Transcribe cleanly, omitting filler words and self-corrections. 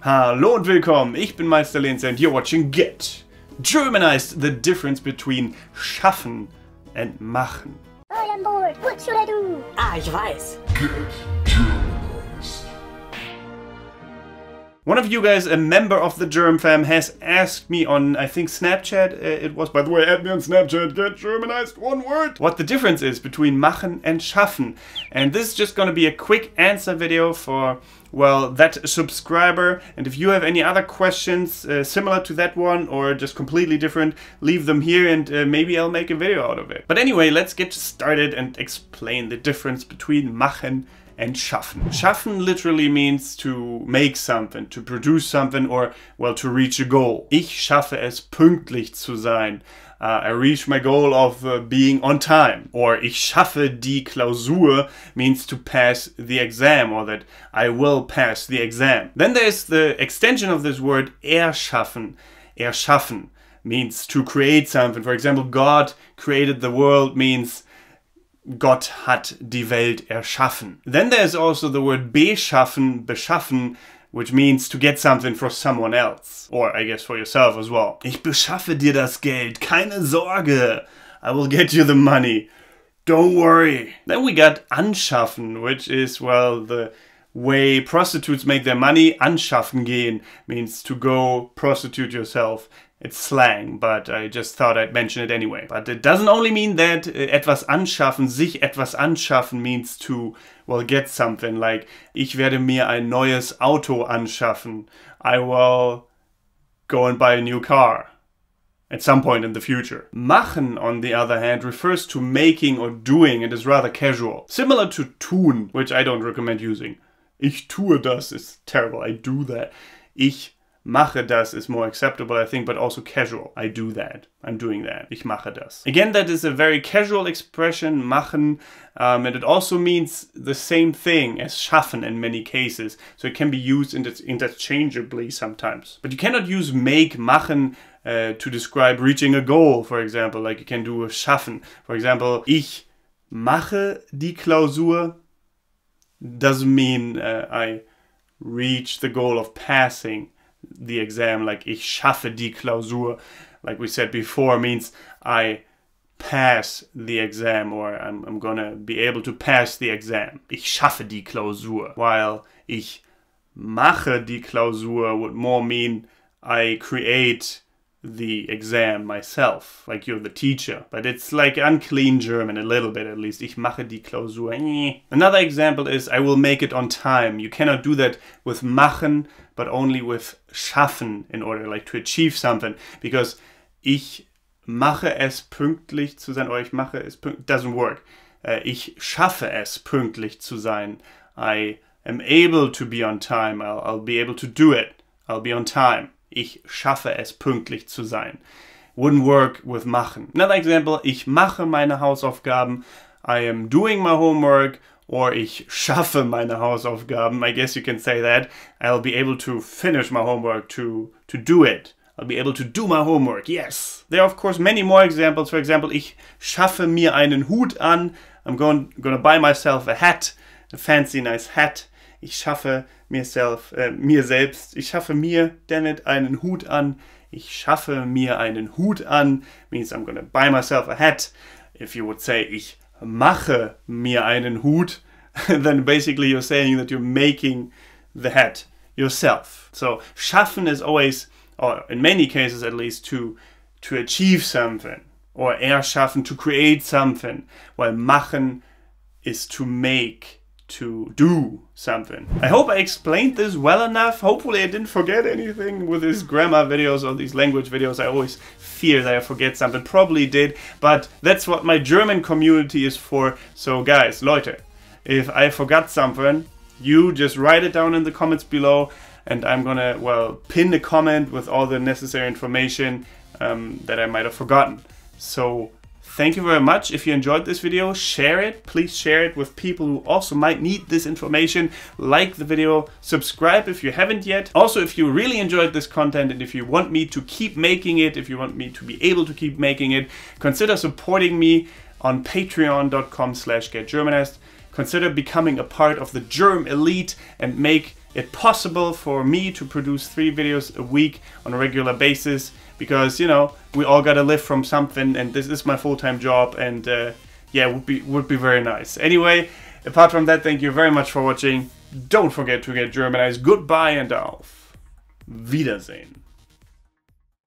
Hallo und willkommen, ich bin Meister Lenz and you're watching Get Germanized, the difference between schaffen and machen. I am bored, what should I do? Ah, ich weiß. Get Germanized. One of you guys, a member of the Germ fam, has asked me on, I think, Snapchat, it was, by the way, add me on Snapchat, Get Germanized, one word, what the difference is between machen and schaffen. And this is just gonna be a quick answer video for, well, that subscriber. And if you have any other questions similar to that one or just completely different, leave them here and maybe I'll make a video out of it. But anyway, let's get started and explain the difference between machen and schaffen. Schaffen literally means to make something, to produce something, or, well, to reach a goal. Ich schaffe es, pünktlich zu sein. I reach my goal of being on time. Or ich schaffe die Klausur means to pass the exam, or that I will pass the exam. Then there's the extension of this word erschaffen. Erschaffen means to create something. For example, God created the world means Gott hat die Welt erschaffen. Then there's also the word beschaffen, beschaffen, which means to get something for someone else. Or I guess for yourself as well. Ich beschaffe dir das Geld, keine Sorge. I will get you the money. Don't worry. Then we got anschaffen, which is, well, the way prostitutes make their money. Anschaffen gehen means to go prostitute yourself. It's slang, but I just thought I'd mention it anyway. But it doesn't only mean that. Etwas anschaffen, sich etwas anschaffen means to, well, get something. Like, ich werde mir ein neues Auto anschaffen. I will go and buy a new car at some point in the future. Machen, on the other hand, refers to making or doing and is rather casual. Similar to tun, which I don't recommend using. Ich tue das is terrible. I do that. Ich mache das is more acceptable, I think, but also casual. I do that. I'm doing that. Ich mache das. Again, that is a very casual expression, machen, and it also means the same thing as schaffen in many cases. So it can be used interchangeably sometimes. But you cannot use make, machen, to describe reaching a goal, for example, like you can do with schaffen. For example, ich mache die Klausur doesn't mean I reach the goal of passing the exam. Like ich schaffe die Klausur, like we said before, means I pass the exam, or I'm gonna be able to pass the exam. Ich schaffe die Klausur. While ich mache die Klausur would more mean I create the exam myself, like you're the teacher. But it's like unclean German, a little bit at least. Ich mache die Klausur. Another example is I will make it on time. You cannot do that with machen, but only with schaffen in order like to achieve something. Because ich mache es pünktlich zu sein, or ich mache es pünktlich, doesn't work. Ich schaffe es pünktlich zu sein. I am able to be on time. I'll be able to do it. I'll be on time. Ich schaffe es pünktlich zu sein. Wouldn't work with machen. Another example, ich mache meine Hausaufgaben. I am doing my homework. Or ich schaffe meine Hausaufgaben. I guess you can say that. I'll be able to finish my homework, to do it. I'll be able to do my homework, yes. There are of course many more examples. For example, ich schaffe mir einen Hut an. I'm gonna buy myself a hat, a fancy nice hat. Ich schaffe mir selbst, ich schaffe mir, damn it, einen Hut an. Ich schaffe mir einen Hut an means I'm gonna buy myself a hat. If you would say, ich mache mir einen Hut, then basically you're saying that you're making the hat yourself. So schaffen is always, or in many cases at least, to achieve something. Or erschaffen, to create something. While machen is to make, to do something. I hope I explained this well enough. Hopefully I didn't forget anything with these grammar videos or these language videos. I always fear that I forget something. Probably did, but that's what my German community is for. So guys, Leute, if I forgot something, you just write it down in the comments below and I'm gonna, well, pin a comment with all the necessary information that I might have forgotten. So thank you very much. If you enjoyed this video, share it. Please share it with people who also might need this information. Like the video, subscribe if you haven't yet. Also, if you really enjoyed this content and if you want me to keep making it, if you want me to be able to keep making it, consider supporting me on patreon.com/getgermanized. Consider becoming a part of the Germ elite and make it possible for me to produce 3 videos a week on a regular basis, because, you know, we all gotta live from something, and this is my full-time job, and yeah, would be very nice. Anyway, apart from that, thank you very much for watching. Don't forget to get Germanized. Goodbye and auf Wiedersehen.